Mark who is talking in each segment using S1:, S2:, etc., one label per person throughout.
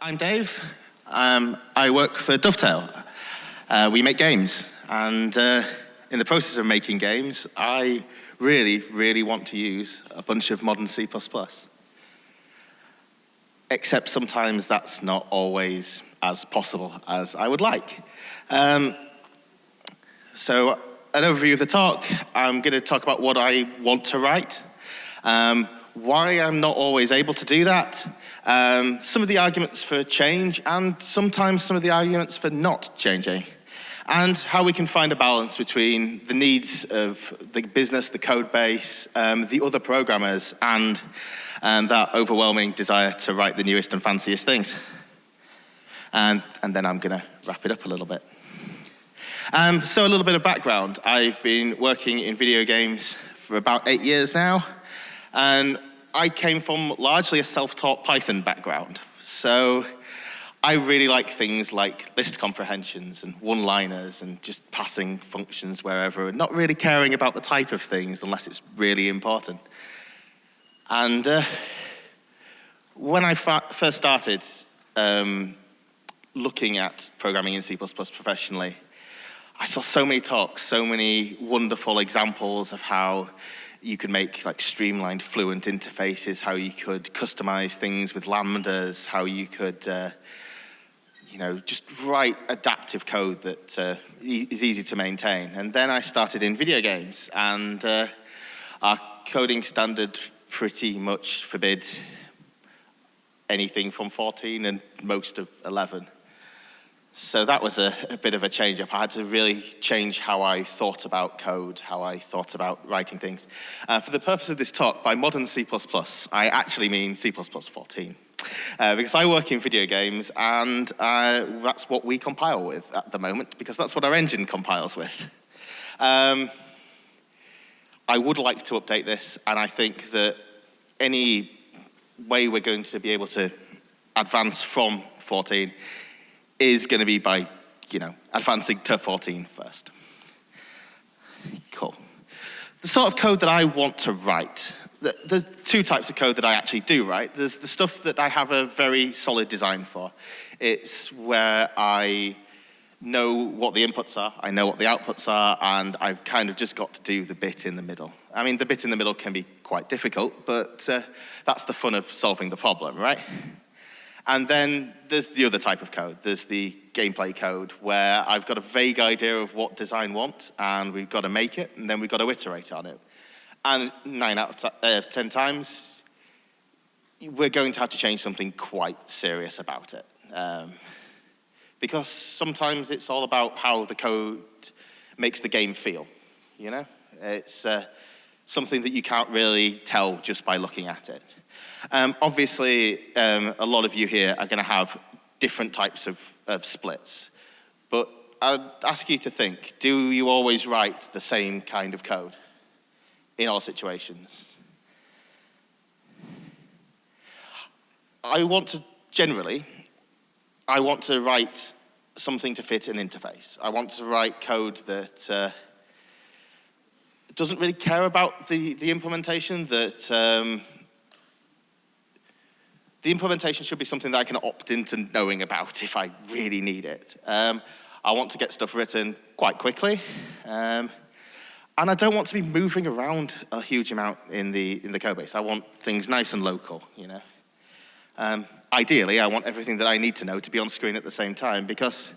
S1: I'm Dave. I work for Dovetail. We make games, and in the process of making games, I really want to use a bunch of modern C++. Except sometimes that's not always as possible as I would like. So, an overview of the talk. I'm going to talk about what I want to write, why I'm not always able to do that, some of the arguments for change, and sometimes some of the arguments for not changing, and how we can find a balance between the needs of the business, the code base, the other programmers, and that overwhelming desire to write the newest and fanciest things. And then I'm going to wrap it up a little bit. So a little bit of background. I've been working in video games for about 8 years now, and I came from largely a self-taught Python background. So I really like things like list comprehensions and one-liners and just passing functions wherever and not really caring about the type of things unless it's really important. And when I first started looking at programming in C++ professionally, I saw so many talks, so many wonderful examples of how you could make like streamlined, fluent interfaces, how you could customize things with lambdas, how you could just write adaptive code that is easy to maintain. And then I started in video games, and our coding standard pretty much forbid anything from 14 and most of 11. So that was a bit of a change-up. I had to really change how I thought about code, how I thought about writing things. For the purpose of this talk, by modern C++, I actually mean C++ 14. Because I work in video games, and that's what we compile with at the moment, because that's what our engine compiles with. I would like to update this, and I think that any way we're going to be able to advance from 14 is going to be by, advancing to 14 first. Cool. The sort of code that I want to write, there's two types of code that I actually do write. There's the stuff that I have a very solid design for. It's where I know what the inputs are, I know what the outputs are, and I've kind of just got to do the bit in the middle. I mean, the bit in the middle can be quite difficult, but that's the fun of solving the problem, right? And then there's the other type of code. There's the gameplay code, where I've got a vague idea of what design wants, and we've got to make it, and then we've got to iterate on it. And 9 out of 10 times, we're going to have to change something quite serious about it. Because sometimes it's all about how the code makes the game feel, It's something that you can't really tell just by looking at it. Obviously, a lot of you here are going to have different types of splits. But I'd ask you to think, do you always write the same kind of code in all situations? I want to write something to fit an interface. I want to write code that doesn't really care about the implementation, that the implementation should be something that I can opt into knowing about if I really need it. I want to get stuff written quite quickly, and I don't want to be moving around a huge amount in the code base. I want things nice and local, Ideally, I want everything that I need to know to be on screen at the same time, because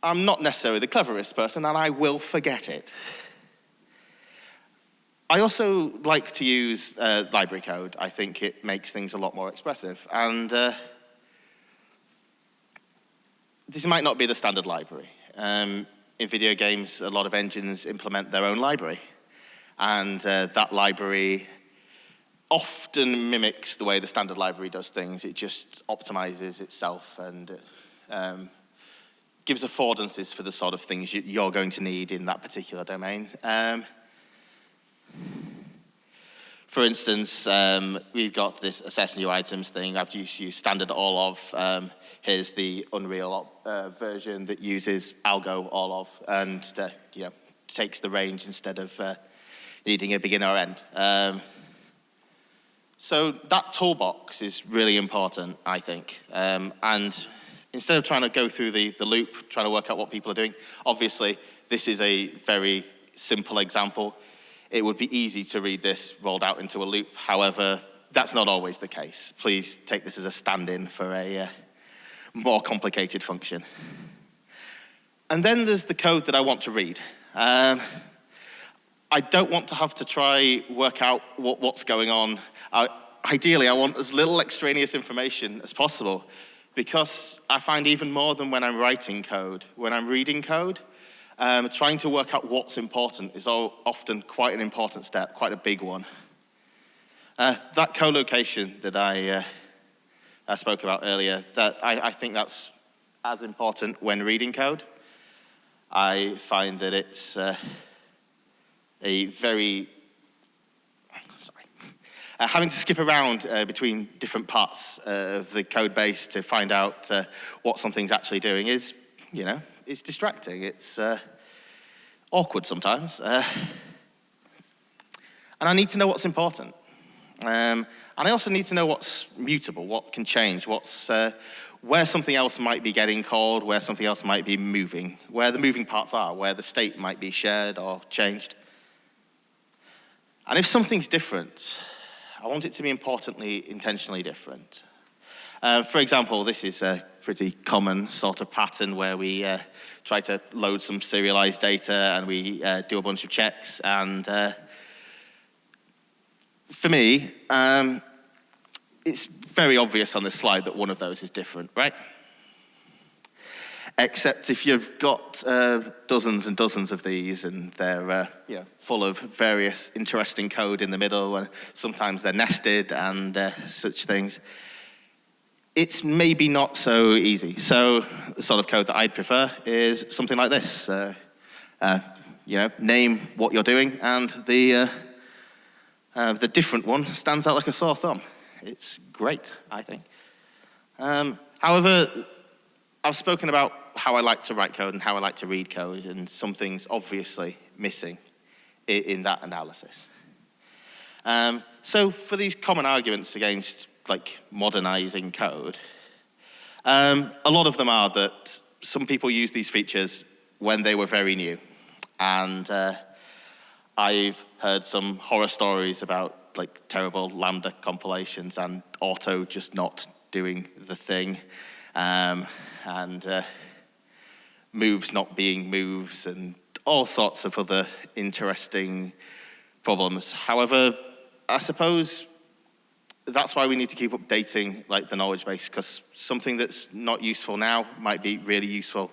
S1: I'm not necessarily the cleverest person, and I will forget it. I also like to use library code. I think it makes things a lot more expressive. And this might not be the standard library. In video games, a lot of engines implement their own library. And that library often mimics the way the standard library does things. It just optimizes itself and gives affordances for the sort of things you're going to need in that particular domain. For instance, we've got this assess new items thing. I've used standard all of. Here's the Unreal version that uses algo all of and takes the range instead of needing a beginner end. So that toolbox is really important, I think. And instead of trying to go through the loop, trying to work out what people are doing, obviously, this is a very simple example. It would be easy to read this rolled out into a loop. However, that's not always the case. Please take this as a stand-in for a more complicated function. And then there's the code that I want to read. I don't want to have to try work out what's going on. Ideally, I want as little extraneous information as possible, because I find even more than when I'm writing code, when I'm reading code, trying to work out what's important is often quite an important step, quite a big one. That co-location that I spoke about earlier, that I think that's as important when reading code. I find that it's having to skip around between different parts of the code base to find out what something's actually doing is, it's distracting. It's awkward sometimes. And I need to know what's important. And I also need to know what's mutable, what can change, where something else might be getting called, where something else might be moving, where the moving parts are, where the state might be shared or changed. And if something's different, I want it to be intentionally different. For example, this is a pretty common sort of pattern where we try to load some serialized data and we do a bunch of checks. And for me, it's very obvious on this slide that one of those is different, right? Except if you've got dozens and dozens of these and they're full of various interesting code in the middle, and sometimes they're nested and such things, it's maybe not so easy. So the sort of code that I'd prefer is something like this. Name what you're doing, and the different one stands out like a sore thumb. It's great, I think. However, I've spoken about how I like to write code and how I like to read code, and something's obviously missing in that analysis. So for these common arguments against modernizing code, a lot of them are that some people use these features when they were very new. And I've heard some horror stories about terrible Lambda compilations and auto just not doing the thing. And moves not being moves, and all sorts of other interesting problems. However, I suppose that's why we need to keep updating the knowledge base, because something that's not useful now might be really useful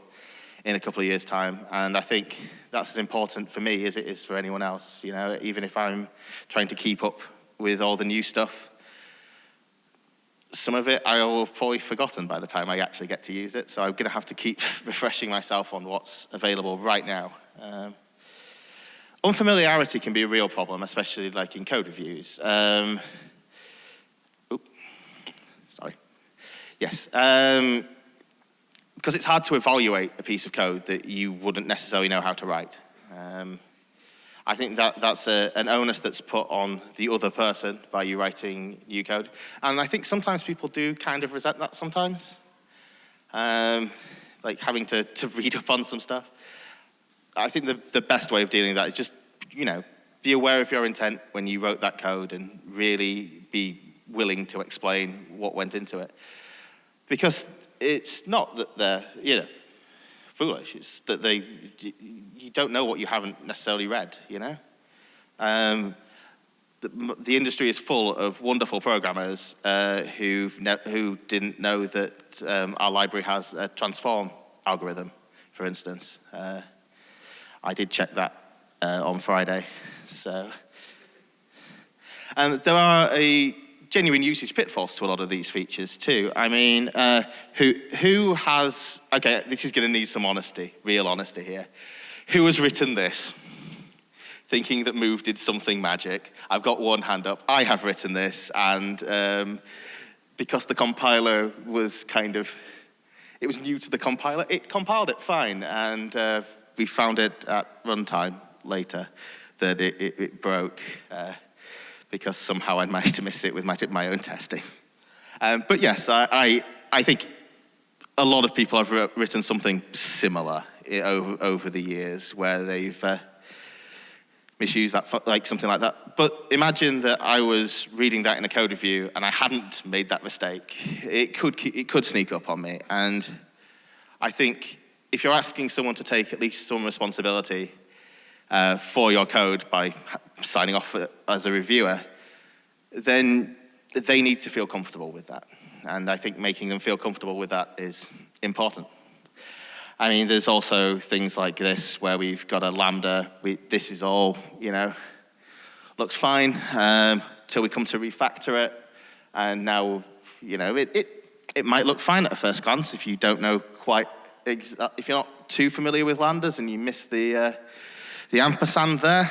S1: in a couple of years' time. And I think that's as important for me as it is for anyone else. Even if I'm trying to keep up with all the new stuff, some of it I will have probably forgotten by the time I actually get to use it, so I'm going to have to keep refreshing myself on what's available right now. Unfamiliarity can be a real problem, especially in code reviews. Yes. Because it's hard to evaluate a piece of code that you wouldn't necessarily know how to write. I think that's an onus that's put on the other person by you writing new code. And I think sometimes people do kind of resent that sometimes. Having to read up on some stuff. I think the best way of dealing with that is just, be aware of your intent when you wrote that code and really be willing to explain what went into it. Because it's not that they're, foolish. It's that you don't know what you haven't necessarily read, The industry is full of wonderful programmers who didn't know that our library has a transform algorithm, for instance. I did check that on Friday. So, and there are a genuine usage pitfalls to a lot of these features too. I mean, who has, okay, this is going to need some honesty, real honesty here. Who has written this? Thinking that move did something magic. I've got one hand up. I have written this, and because the compiler was it was new to the compiler, it compiled it fine, and we found it at runtime later that it broke. because somehow I managed to miss it with my own testing. But yes, I think a lot of people have written something similar over the years where they've misused that, like something like that. But imagine that I was reading that in a code review and I hadn't made that mistake. It could sneak up on me. And I think if you're asking someone to take at least some responsibility for your code by signing off as a reviewer, then they need to feel comfortable with that. And I think making them feel comfortable with that is important. I mean, there's also things like this where we've got a Lambda. This is all, looks fine till we come to refactor it. And now, it might look fine at a first glance if you don't know quite, if you're not too familiar with Lambdas and you miss the ampersand there.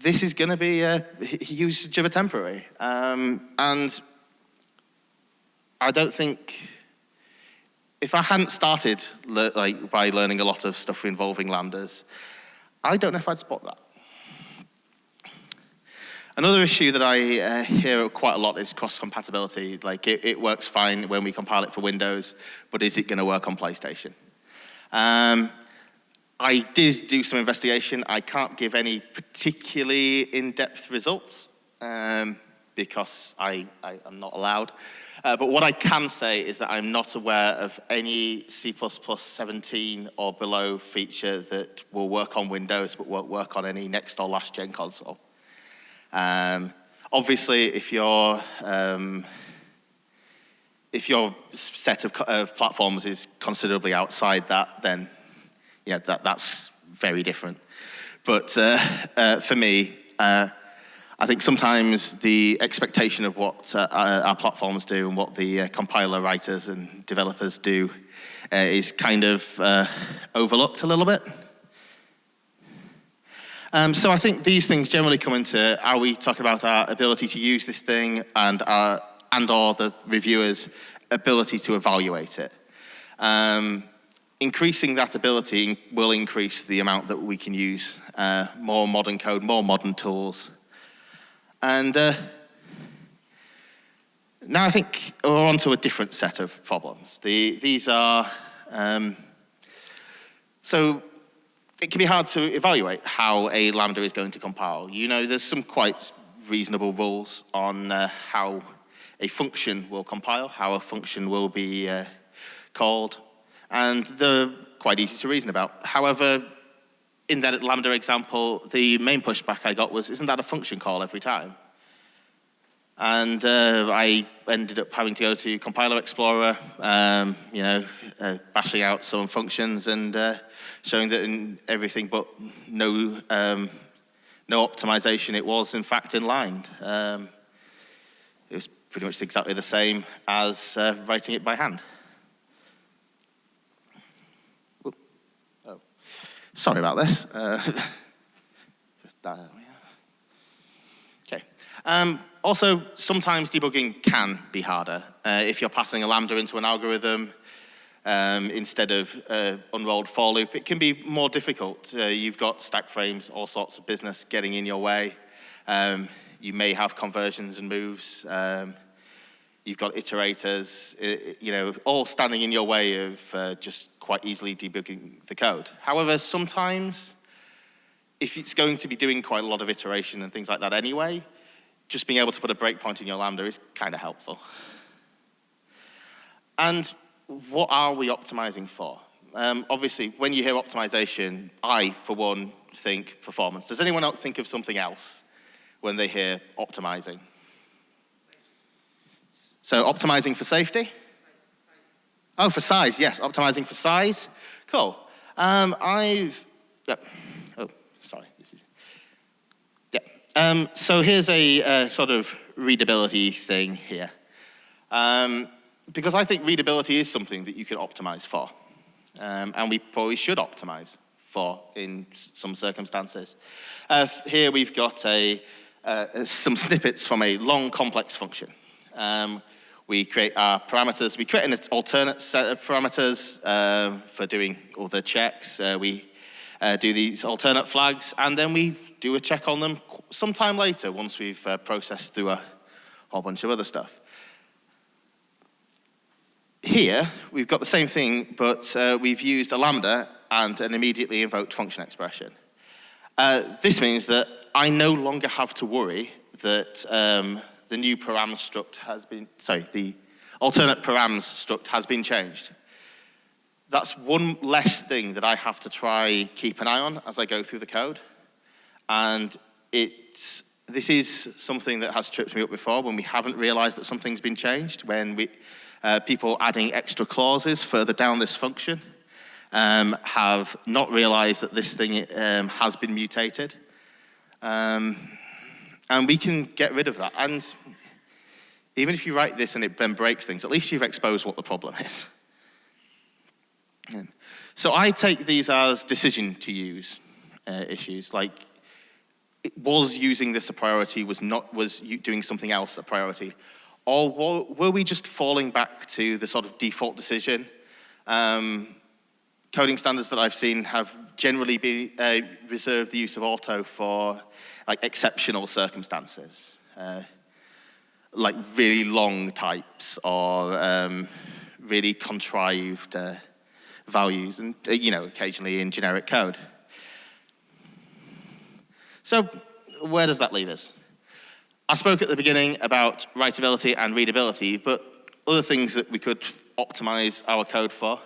S1: This is going to be a usage of a temporary. And I don't think, if I hadn't started by learning a lot of stuff involving Lambdas, I don't know if I'd spot that. Another issue that I hear quite a lot is cross-compatibility. Like, it works fine when we compile it for Windows, but is it going to work on PlayStation? I did do some investigation. I can't give any particularly in-depth results because I am not allowed. But what I can say is that I'm not aware of any C++ 17 or below feature that will work on Windows but won't work on any next or last gen console. Obviously, if your set of platforms is considerably outside that, then that's very different. But for me, I think sometimes the expectation of what our platforms do and what the compiler writers and developers do is kind of overlooked a little bit. So I think these things generally come into, are we talking about our ability to use this thing and or the reviewer's ability to evaluate it? Increasing that ability will increase the amount that we can use more modern code, more modern tools. And now I think we're on to a different set of problems. These are, so it can be hard to evaluate how a Lambda is going to compile. There's some quite reasonable rules on how a function will compile, how a function will be called, and they're quite easy to reason about. However, in that Lambda example, the main pushback I got was, isn't that a function call every time? And I ended up having to go to Compiler Explorer, bashing out some functions and showing that in everything but no optimization, it was in fact inlined. It was pretty much exactly the same as writing it by hand. Sorry about this. Okay. Also, sometimes debugging can be harder. If you're passing a Lambda into an algorithm instead of unrolled for loop, it can be more difficult. You've got stack frames, all sorts of business getting in your way. You may have conversions and moves. You've got iterators, all standing in your way of just quite easily debugging the code. However, sometimes, if it's going to be doing quite a lot of iteration and things like that anyway, just being able to put a breakpoint in your Lambda is kind of helpful. And what are we optimizing for? Obviously, when you hear optimization, I, for one, think performance. Does anyone else think of something else when they hear optimizing? So optimizing for safety? Oh, for size, yes, optimizing for size. Cool. So here's a sort of readability thing here. Because I think readability is something that you can optimize for. And we probably should optimize for in some circumstances. Here we've got some snippets from a long, complex function. We create our parameters. We create an alternate set of parameters for doing all the checks. We do these alternate flags, and then we do a check on them sometime later once we've processed through a whole bunch of other stuff. Here, we've got the same thing, but we've used a lambda and an immediately invoked function expression. This means that I no longer have to worry that the new params struct has been, the alternate params struct has been changed. That's one less thing that I have to try keep an eye on as I go through the code. And this is something that has tripped me up before when we haven't realized that something's been changed, when people adding extra clauses further down this function have not realized that this thing has been mutated. And we can get rid of that. And even if you write this and it then breaks things, at least you've exposed what the problem is. So I take these as decision to use issues. Like, was using this a priority, was doing something else a priority? Or were we just falling back to the sort of default decision? Coding standards that I've seen have generally been reserved the use of auto for like exceptional circumstances, like really long types or really contrived values, and occasionally in generic code. So where does that leave us? I spoke at the beginning about writability and readability, but other things that we could optimize our code for: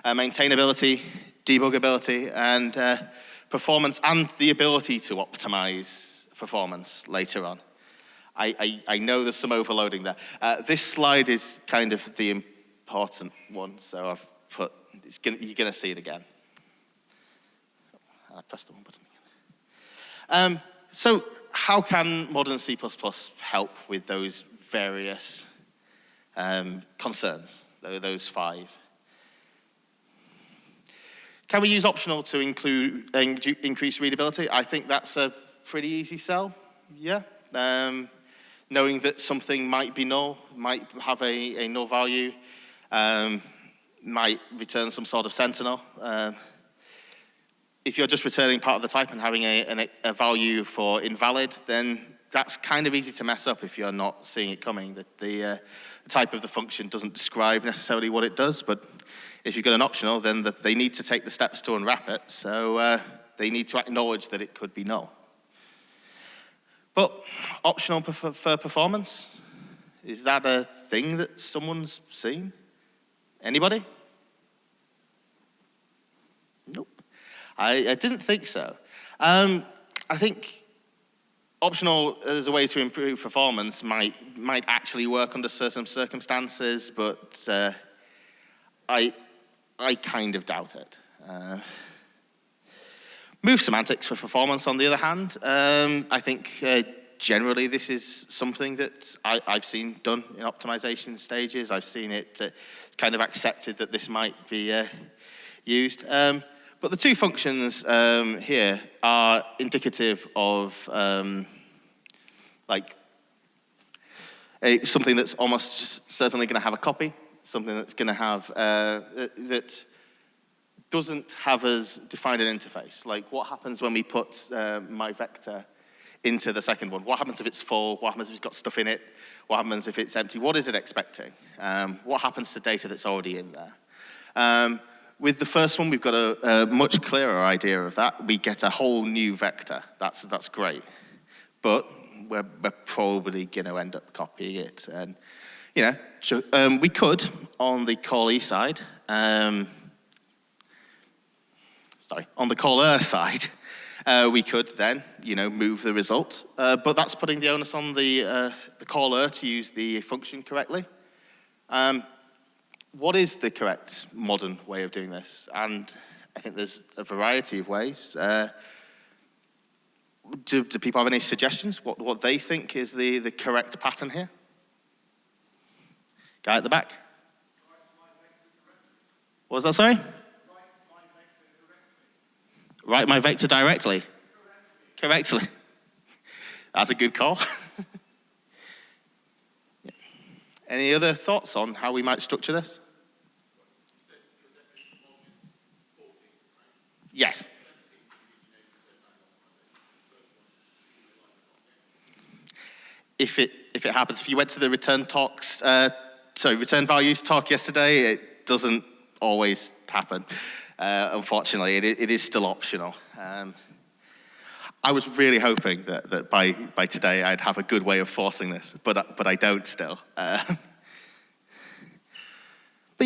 S1: maintainability, debuggability, and performance, and the ability to optimize performance later on. I know there's some overloading there. This slide is kind of the important one, so I've put, you're going to see it again. I pressed the wrong button again. So how can modern C++ help with those various concerns, those 5? Can we use optional to increase readability? I think that's a pretty easy sell, yeah. Knowing that something might be null, might have a null value, might return some sort of sentinel. If you're just returning part of the type and having a value for invalid, then that's kind of easy to mess up if you're not seeing it coming. That the type of the function doesn't describe necessarily what it does, but if you've got an optional, then they need to take the steps to unwrap it, so they need to acknowledge that it could be null. But optional for performance, is that a thing that someone's seen? Anybody? Nope. I didn't think so. I think optional as a way to improve performance might actually work under certain circumstances, but I kind of doubt it. Move semantics for performance, on the other hand, I think generally this is something that I've seen done in optimization stages. I've seen it kind of accepted that this might be used. But the 2 functions here are indicative of something that's almost certainly going to have a copy, something that's going to have that doesn't have as defined an interface. Like, what happens when we put my vector into the second one? What happens if it's full? What happens if it's got stuff in it? What happens if it's empty? What is it expecting? What happens to data that's already in there? With the first one, we've got a much clearer idea of that. We get a whole new vector. That's great. But we're probably going to end up copying it. And, we could, on the callee side, on the caller side, we could then, move the result. But that's putting the onus on the caller to use the function correctly. What is the correct modern way of doing this? And I think there's a variety of ways. Do people have any suggestions? What they think is the correct pattern here? Guy at the back. What was that, sorry? Write my vector directly. Correctly. That's a good call. Yeah. Any other thoughts on how we might structure this? Yes. if it happens, if you went to the return values talk yesterday, it doesn't always happen. Unfortunately, it is still optional. I was really hoping that by today I'd have a good way of forcing this, but I don't still. But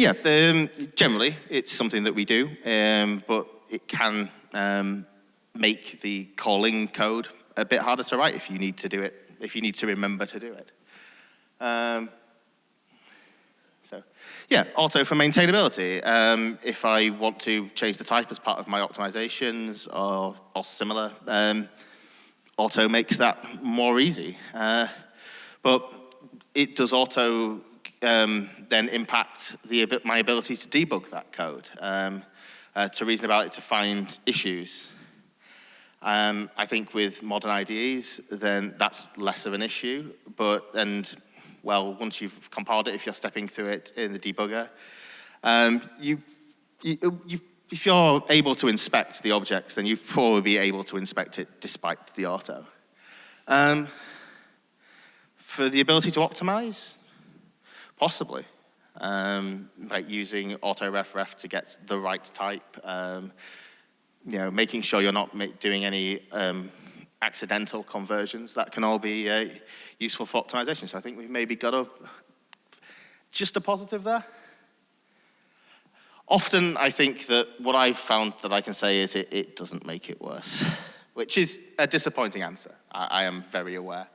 S1: yeah, generally it's something that we do, but it can make the calling code a bit harder to write if you need to do it, if you need to remember to do it. So yeah, auto for maintainability. If I want to change the type as part of my optimizations or similar, auto makes that more easy. But it does auto then impact my ability to debug that code, to reason about it, to find issues. I think with modern IDEs, then that's less of an issue. Well, once you've compiled it, if you're stepping through it in the debugger, if you're able to inspect the objects, then you'd probably be able to inspect it despite the auto. For the ability to optimize, possibly. Like using auto-ref to get the right type, making sure you're not doing any accidental conversions. That can all be useful for optimization. So I think we've maybe got just a positive there. Often I think that what I've found that I can say is it doesn't make it worse, which is a disappointing answer. I am very aware.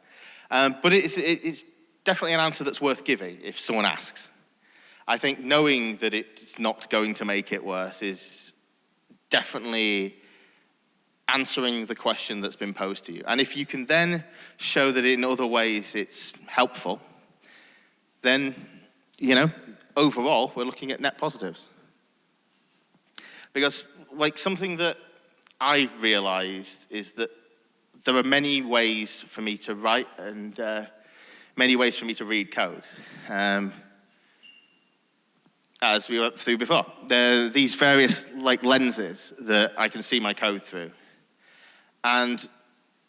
S1: But it's definitely an answer that's worth giving if someone asks. I think knowing that it's not going to make it worse is definitely answering the question that's been posed to you. And if you can then show that in other ways it's helpful, then, overall, we're looking at net positives. Because, something that I've realized is that there are many ways for me to write and many ways for me to read code. As we went through before, there are these various lenses that I can see my code through. And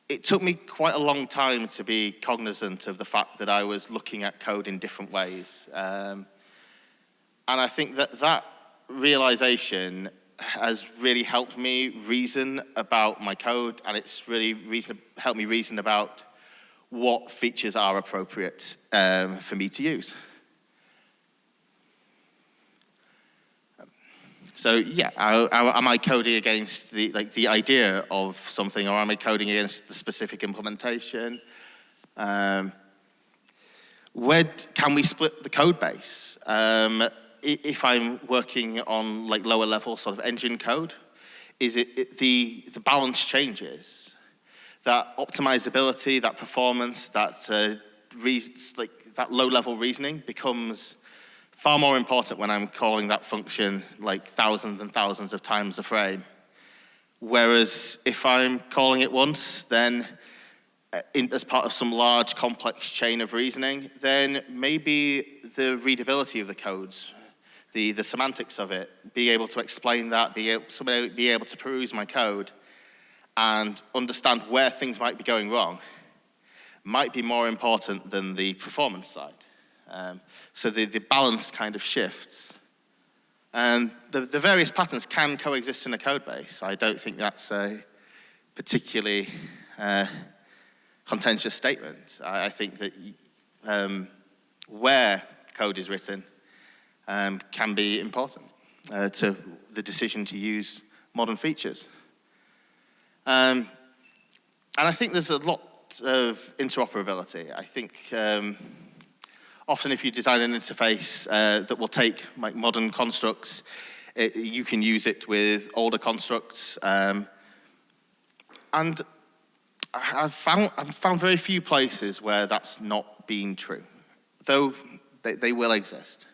S1: it took me quite a long time to be cognizant of the fact that I was looking at code in different ways. And I think that realization has really helped me reason about my code, and it's really helped me reason about what features are appropriate for me to use. So yeah, am I coding against the idea of something, or am I coding against the specific implementation? Where can we split the code base? If I'm working on lower level sort of engine code, is it the balance changes? That optimizability, that performance, that that low level reasoning becomes far more important when I'm calling that function thousands and thousands of times a frame. Whereas if I'm calling it once, then as part of some large complex chain of reasoning, then maybe the readability of the codes, the semantics of it, being able to explain that, be able to peruse my code and understand where things might be going wrong, might be more important than the performance side. So the balance kind of shifts. And the various patterns can coexist in a code base. I don't think that's a particularly contentious statement. I think that where code is written can be important to the decision to use modern features. And I think there's a lot of interoperability. I think often if you design an interface that will take modern constructs, you can use it with older constructs. And I've found very few places where that's not been true, though they will exist.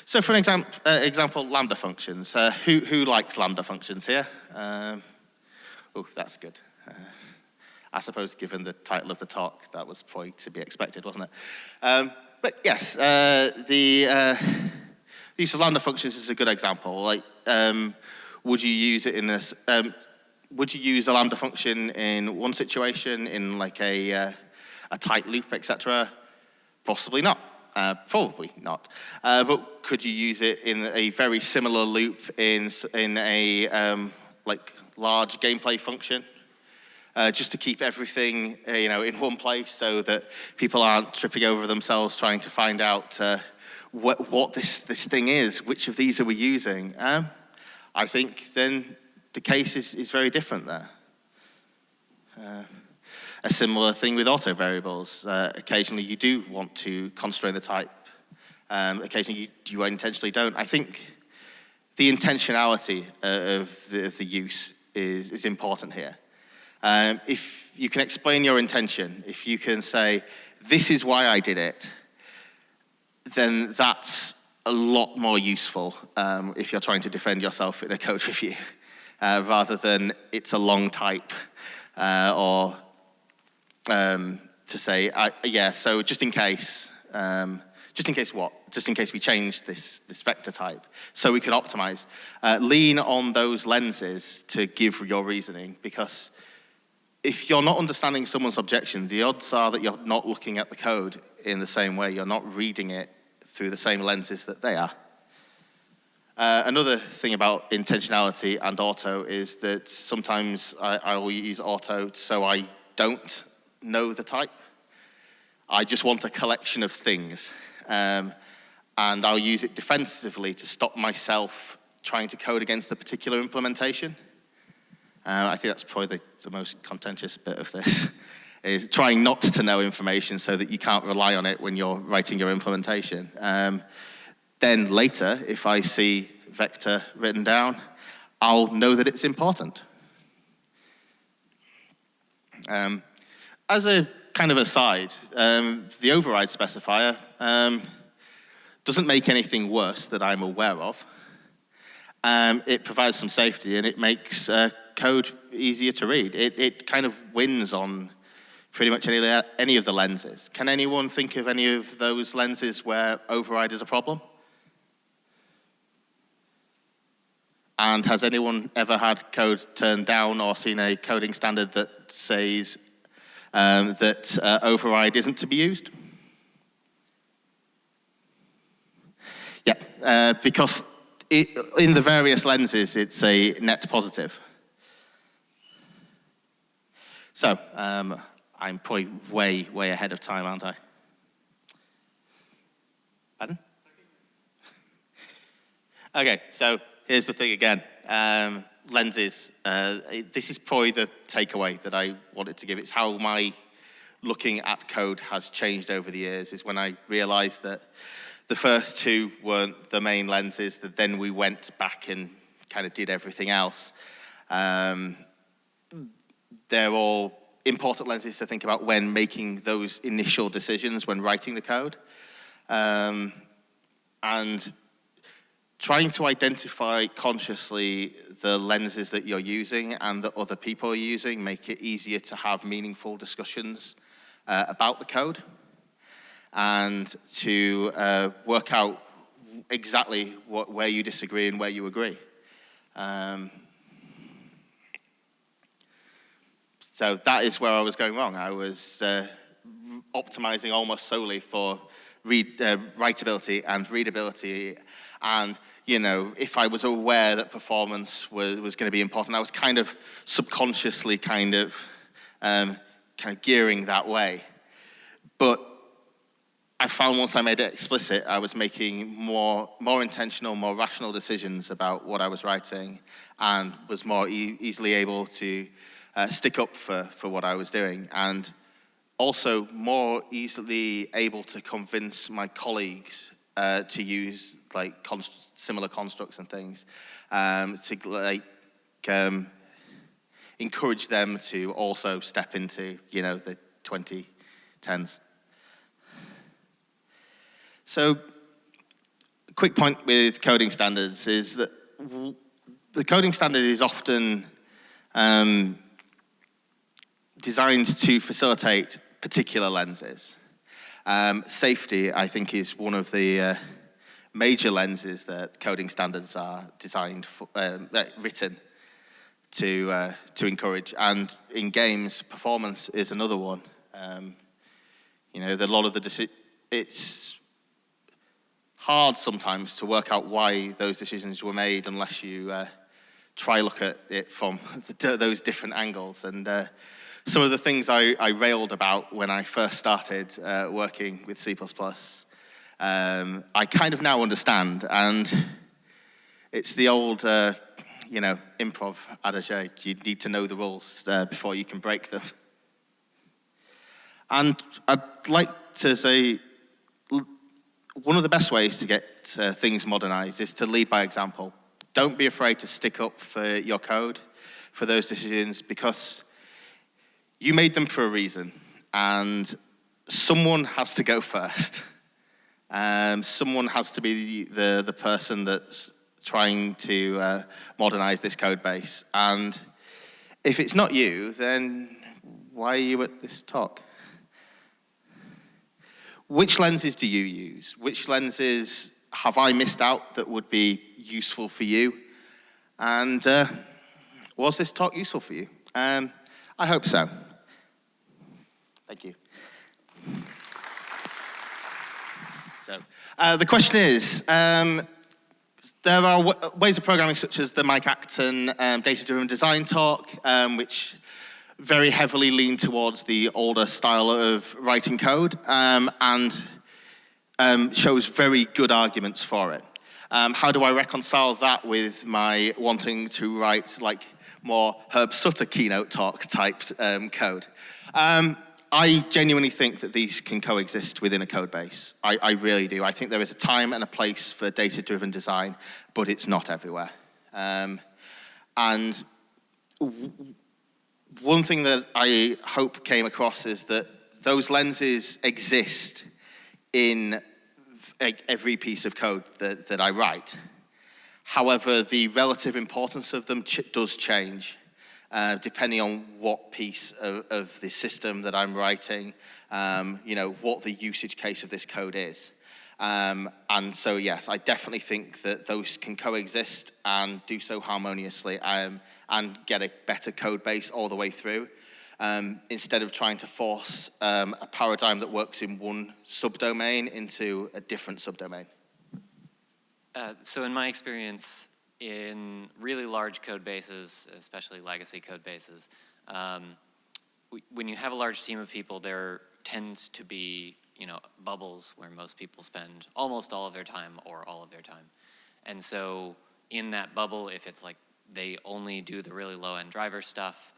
S1: So for an example, Lambda functions. Who likes Lambda functions here? Oh, that's good. I suppose given the title of the talk, that was probably to be expected, wasn't it? But yes, the use of Lambda functions is a good example. Would you use it in this? would you use a lambda function in one situation, in like a tight loop, etc.? Possibly not. Probably not. But could you use it in a very similar loop in a like large gameplay function? Just to keep everything in one place so that people aren't tripping over themselves trying to find out what this thing is, which of these are we using? I think then the case is very different there. A similar thing with auto variables. Occasionally you do want to constrain the type. Occasionally you intentionally don't. I think the intentionality of the use is important here. If you can explain your intention, if you can say, this is why I did it, then that's a lot more useful if you're trying to defend yourself in a code review, rather than it's a long type, or to say, yeah, so just in case what? Just in case we change this vector type, so we can optimize. Lean on those lenses to give your reasoning, because if you're not understanding someone's objection, the odds are that you're not looking at the code in the same way. You're not reading it through the same lenses that they are. Another thing about intentionality and auto is that sometimes I will use auto so I don't know the type. I just want a collection of things. And I'll use it defensively to stop myself trying to code against the particular implementation. I think that's probably the most contentious bit of this, is trying not to know information so that you can't rely on it when you're writing your implementation. Then later, if I see vector written down, I'll know that it's important. As a kind of aside, the override specifier doesn't make anything worse that I'm aware of. It provides some safety, and it makes code easier to read. It kind of wins on pretty much any of the lenses. Can anyone think of any of those lenses where override is a problem? And has anyone ever had code turned down or seen a coding standard that says that override isn't to be used? Yeah, because in the various lenses, it's a net positive. So, I'm probably way ahead of time, aren't I? Pardon? Okay, so here's the thing again. Lenses, this is probably the takeaway that I wanted to give. It's how my looking at code has changed over the years, is when I realized that the first two weren't the main lenses, that then we went back and kind of did everything else. They're all important lenses to think about when making those initial decisions, when writing the code. And trying to identify consciously the lenses that you're using and that other people are using make it easier to have meaningful discussions about the code, and to work out exactly where you disagree and where you agree. So that is where I was going wrong. I was optimizing almost solely for writability and readability, and if I was aware that performance was going to be important, I was kind of subconsciously kind of gearing that way. But I found once I made it explicit, I was making more intentional, more rational decisions about what I was writing, and was more easily able to stick up for what I was doing, and also more easily able to convince my colleagues to use similar constructs and things, to encourage them to also step into the 2010s. So, a quick point with coding standards is that the coding standard is often designed to facilitate particular lenses. Safety, I think, is one of the major lenses that coding standards are designed for, written to encourage. And in games, performance is another one. You know, a lot of it's hard sometimes to work out why those decisions were made unless you try look at it from those different angles. And some of the things I railed about when I first started working with C++, I kind of now understand. And it's the old, you know, improv adage, you need to know the rules before you can break them. And I'd like to say, one of the best ways to get things modernized is to lead by example. Don't be afraid to stick up for your code, for those decisions, because you made them for a reason, and someone has to go first. Someone has to be the person that's trying to modernize this code base. And if it's not you, then why are you at this talk? Which lenses do you use? Which lenses have I missed out that would be useful for you? And was this talk useful for you? I hope so. Thank you. So the question is, there are ways of programming such as the Mike Acton data-driven design talk, which very heavily lean towards the older style of writing code and shows very good arguments for it. How do I reconcile that with my wanting to write like more Herb Sutter keynote talk typed code? I genuinely think that these can coexist within a code base. I really do. I think there is a time and a place for data-driven design, but it's not everywhere. And one thing that I hope came across is that those lenses exist in every piece of code that I write. However, the relative importance of them does change depending on what piece of the system that I'm writing, you know, what the usage case of this code is. And so, yes, I definitely think that those can coexist and do so harmoniously and get a better code base all the way through, instead of trying to force a paradigm that works in one subdomain into a different subdomain.
S2: So in my experience, in really large code bases, especially legacy code bases, when you have a large team of people, there tends to be, you know, bubbles where most people spend almost all of their time or all of their time. And so in that bubble, if it's like they only do the really low-end driver stuff,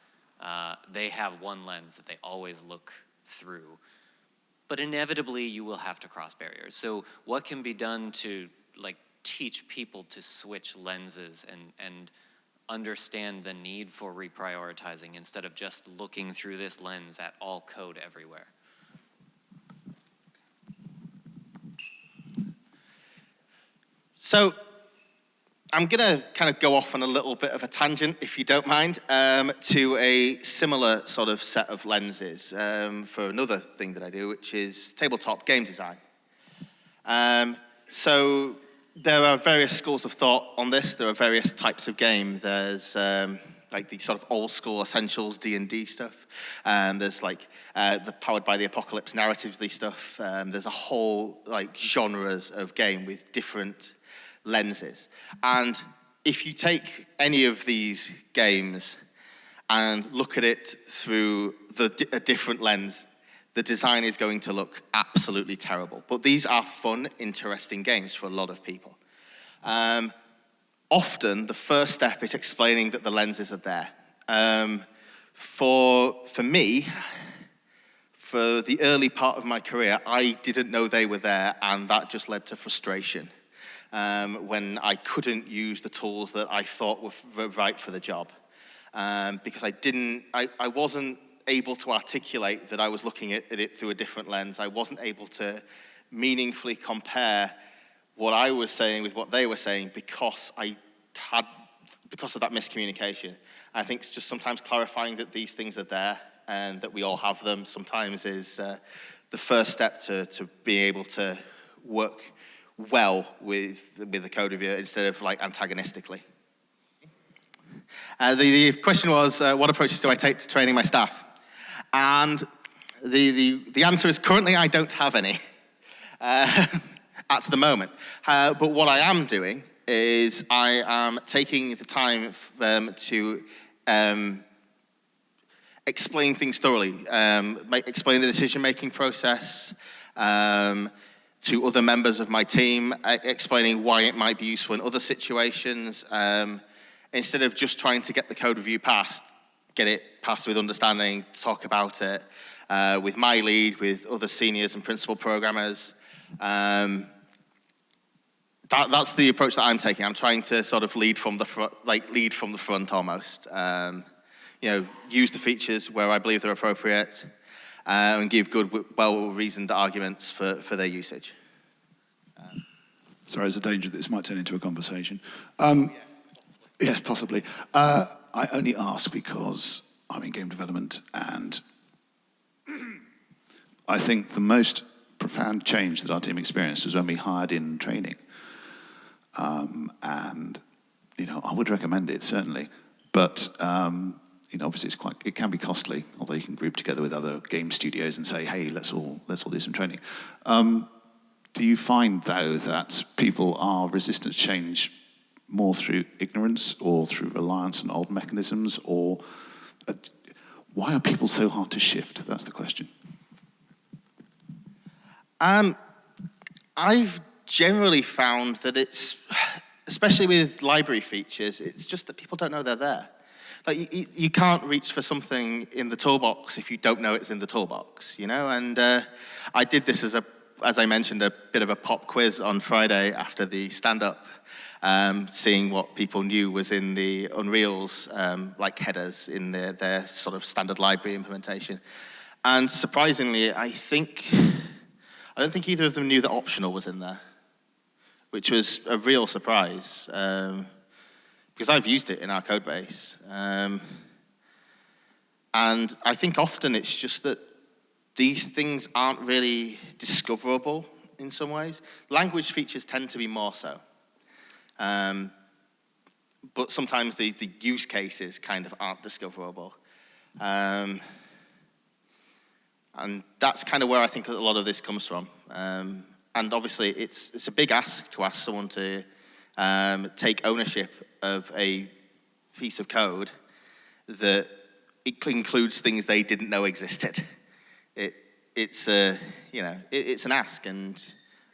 S2: they have one lens that they always look through. But inevitably, you will have to cross barriers. So what can be done to like teach people to switch lenses and understand the need for reprioritizing instead of just looking through this lens at all code everywhere?
S1: So I'm going to kind of go off on a little bit of a tangent, if you don't mind, to a similar sort of set of lenses for another thing that I do, which is tabletop game design. So there are various schools of thought on this. There are various types of game. There's like the sort of old school essentials D&D stuff. There's like the powered by the apocalypse narratively stuff. There's a whole like genres of game with different lenses. And if you take any of these games and look at it through a different lens, the design is going to look absolutely terrible. But these are fun, interesting games for a lot of people. Often, the first step is explaining that the lenses are there. For me, for the early part of my career, I didn't know they were there, and that just led to frustration when I couldn't use the tools that I thought were right for the job. Because I wasn't able to articulate that I was looking at it through a different lens. I wasn't able to meaningfully compare what I was saying with what they were saying because of that miscommunication. I think it's just sometimes clarifying that these things are there and that we all have them sometimes is the first step to being able to work well with the code reviewer instead of like antagonistically. The question was, what approaches do I take to training my staff? And the answer is currently I don't have any at the moment. But what I am doing is I am taking the time to explain things thoroughly, explain the decision-making process to other members of my team, explaining why it might be useful in other situations, instead of just trying to get the code review passed, get it passed with understanding, talk about it with my lead, with other seniors and principal programmers. That's the approach that I'm taking. I'm trying to sort of lead from the front almost. Use the features where I believe they're appropriate, and give good, well-reasoned arguments for their usage.
S3: Sorry, there's a danger that this might turn into a conversation. Yes, possibly. I only ask because I'm in game development, and I think the most profound change that our team experienced was when we hired in training. And, I would recommend it, certainly. But, obviously it can be costly, although you can group together with other game studios and say, hey, let's all do some training. Do you find, though, that people are resistant to change more through ignorance or through reliance on old mechanisms, or why are people so hard to shift? That's the question.
S1: I've generally found that it's, especially with library features, it's just that people don't know they're there. Like, you can't reach for something in the toolbox if you don't know it's in the toolbox, And I did this as I mentioned, a bit of a pop quiz on Friday after the stand-up, seeing what people knew was in the Unreal's headers in their sort of standard library implementation. And surprisingly, I don't think either of them knew that optional was in there, which was a real surprise, because I've used it in our code base. And I think often it's just that these things aren't really discoverable in some ways. Language features tend to be more so. But sometimes the use cases kind of aren't discoverable. And that's kind of where I think a lot of this comes from. And obviously, it's a big ask to ask someone to take ownership of a piece of code that includes things they didn't know existed. It's an ask, and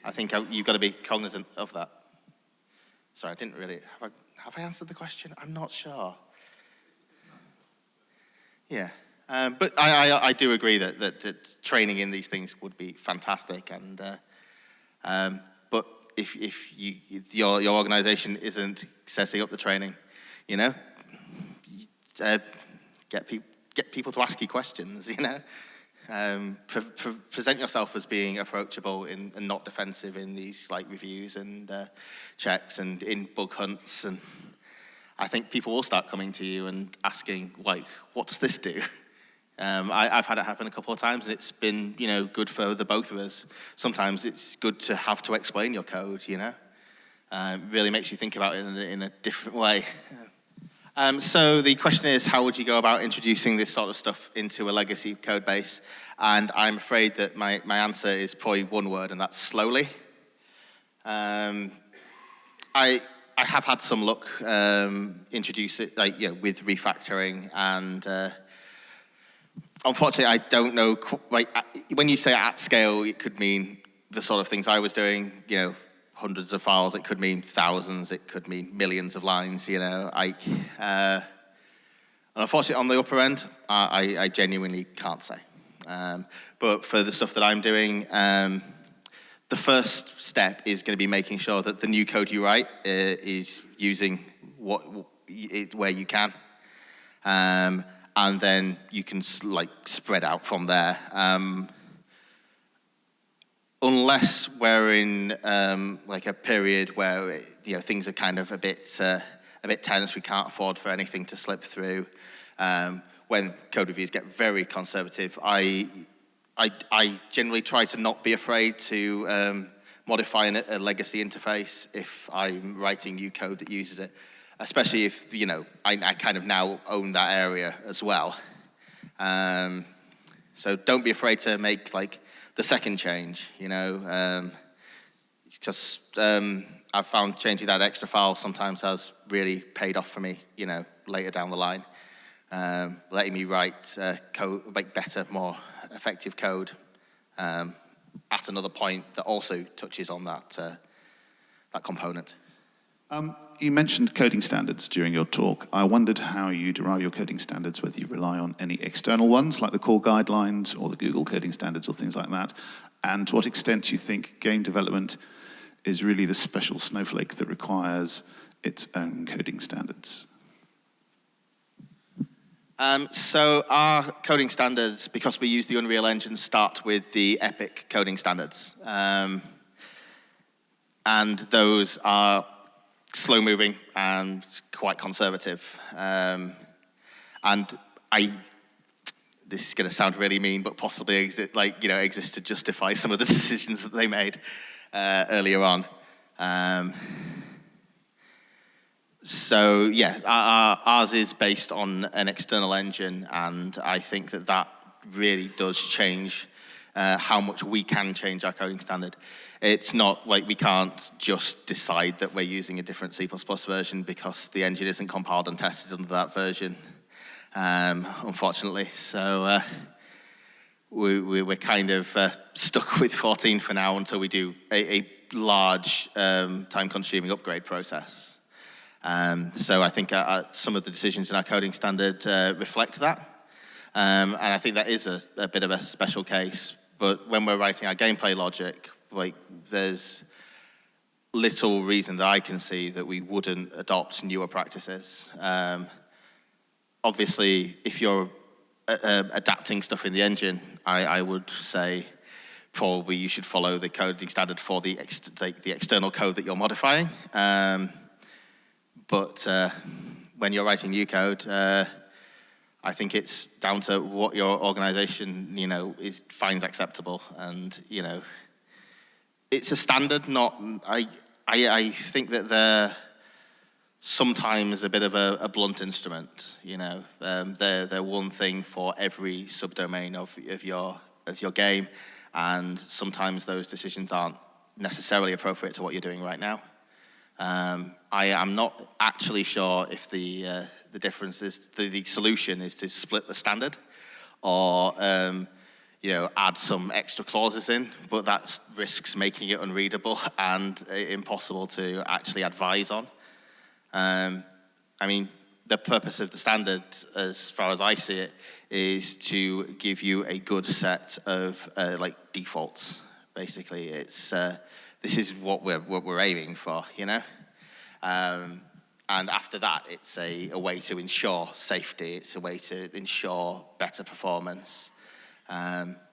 S1: I think you've got to be cognizant of that. Sorry, I didn't really have I answered the question? I'm not sure. Yeah. But I do agree that training in these things would be fantastic, and but if your organization isn't setting up the training, get people to ask you questions, present yourself as being approachable and not defensive in these reviews and checks and in bug hunts, and I think people will start coming to you and asking what does this do? I've had it happen a couple of times, and it's been, good for the both of us. Sometimes it's good to have to explain your code, It really makes you think about it in a different way. So the question is, how would you go about introducing this sort of stuff into a legacy code base? And I'm afraid that my answer is probably one word, and that's slowly. I have had some luck introduce it, with refactoring, and unfortunately, I don't know. When you say at scale, it could mean the sort of things I was doing. Hundreds of files. It could mean thousands. It could mean millions of lines. And unfortunately, on the upper end, I genuinely can't say. But for the stuff that I'm doing, the first step is going to be making sure that the new code you write is using where you can. And then you can spread out from there. Unless we're in a period where things are kind of a bit tense, we can't afford for anything to slip through. When code reviews get very conservative, I generally try to not be afraid to modify a legacy interface if I'm writing new code that uses it. especially if, you know, I kind of now own that area as well. So don't be afraid to make like the second change, you know. Just I've found changing that extra file sometimes has really paid off for me, you know, later down the line, letting me write code, make better, more effective code at another point that also touches on that that component.
S3: You mentioned coding standards during your talk. I wondered how you derive your coding standards, whether you rely on any external ones, like the core guidelines or the Google coding standards or things like that, and to what extent you think game development is really the special snowflake that requires its own coding standards.
S1: So our coding standards, because we use the Unreal Engine, start with the Epic coding standards. And those are slow-moving and quite conservative. And this is going to sound really mean, but possibly exist to justify some of the decisions that they made earlier on. So yeah, ours is based on an external engine, and I think that really does change how much we can change our coding standard. It's not like we can't just decide that we're using a different C++ version because the engine isn't compiled and tested under that version, unfortunately. So we're kind of stuck with 14 for now until we do a large time-consuming upgrade process. So I think some of the decisions in our coding standard reflect that. And I think that is a bit of a special case. But when we're writing our gameplay logic, like, there's little reason that I can see that we wouldn't adopt newer practices. Obviously, if you're adapting stuff in the engine, I would say probably you should follow the coding standard for the external code that you're modifying. But when you're writing new code, I think it's down to what your organization, you know, finds acceptable. And, you know, it's a standard, not, I think that they're sometimes a bit of a blunt instrument, you know. They're one thing for every subdomain of your game, and sometimes those decisions aren't necessarily appropriate to what you're doing right now. I am not actually sure if the difference is, the solution is to split the standard or you know, add some extra clauses in, but that risks making it unreadable and impossible to actually advise on. I mean, the purpose of the standard, as far as I see it, is to give you a good set of like defaults. Basically, it's this is what we're aiming for, you know. And after that, it's a way to ensure safety. It's a way to ensure better performance.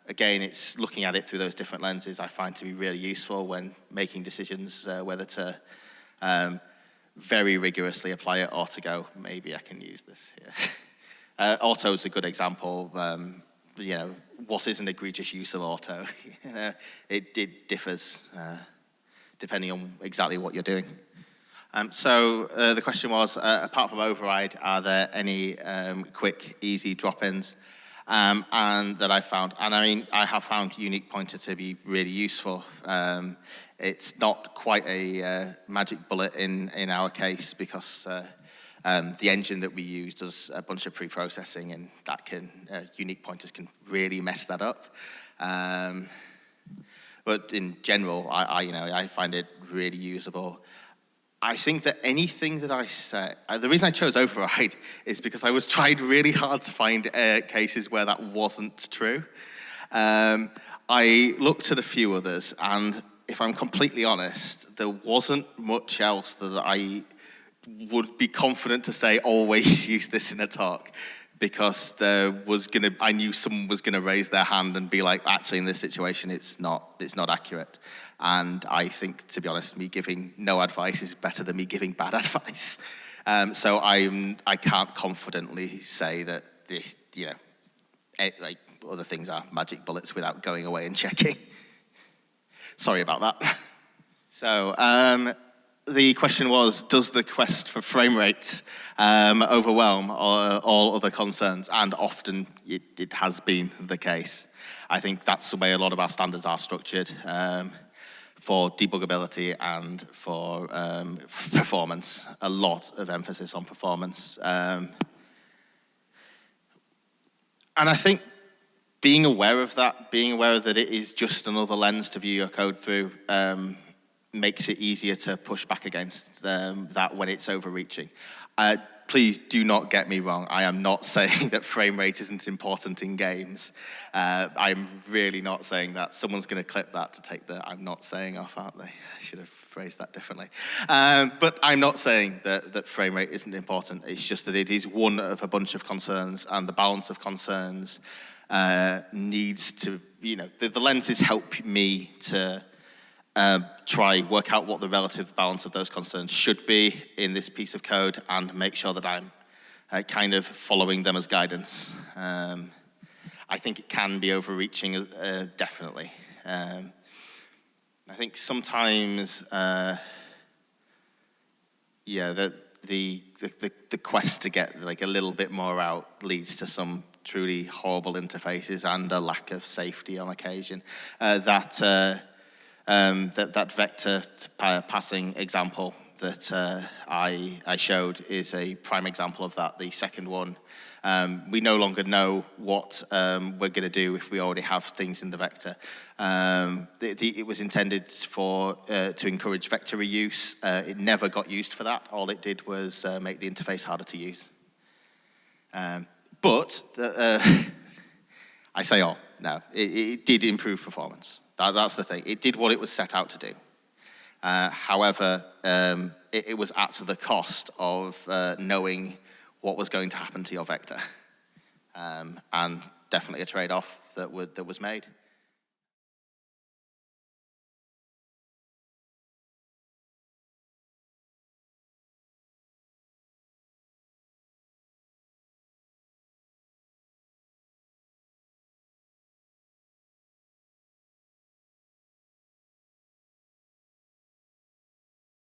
S1: Again, it's looking at it through those different lenses I find to be really useful when making decisions whether to very rigorously apply it or to go, maybe I can use this here. Auto is a good example. You know, what is an egregious use of auto? You know, it differs depending on exactly what you're doing. So the question was, apart from override, are there any quick, easy drop-ins? And that I found, and I mean, I have found unique pointer to be really useful. It's not quite a magic bullet in our case because the engine that we use does a bunch of pre-processing, and that can unique pointers can really mess that up. But in general, I find it really usable. I think that anything that I say, the reason I chose override is because I was tried really hard to find cases where that wasn't true. I looked at a few others, and if I'm completely honest, there wasn't much else that I would be confident to say always use this in a talk, because I knew someone was gonna raise their hand and be like, actually in this situation it's not accurate. And I think, to be honest, me giving no advice is better than me giving bad advice. So I can't confidently say that this, you know, like other things are magic bullets without going away and checking. Sorry about that. So the question was, does the quest for frame rate overwhelm all other concerns? And often it has been the case. I think that's the way a lot of our standards are structured, for debuggability and for performance. A lot of emphasis on performance. And I think being aware of that, being aware that it is just another lens to view your code through, makes it easier to push back against that when it's overreaching. Please do not get me wrong. I am not saying that frame rate isn't important in games. I'm really not saying that. Someone's going to clip that to take the "I'm not saying" off, aren't they? I should have phrased that differently. But I'm not saying that frame rate isn't important. It's just that it is one of a bunch of concerns, and the balance of concerns needs to, the lenses help me to try work out what the relative balance of those concerns should be in this piece of code and make sure that I'm kind of following them as guidance. I think it can be overreaching, definitely. I think sometimes, the quest to get like a little bit more out leads to some truly horrible interfaces and a lack of safety on occasion. That vector passing example that I showed is a prime example of that. The second one, we no longer know what we're going to do if we already have things in the vector. It was intended to encourage vector reuse. It never got used for that. All it did was make the interface harder to use. But I say all. No, it did improve performance. That's the thing. It did what it was set out to do. However, it was at the cost of knowing what was going to happen to your vector. And definitely a trade-off that was made.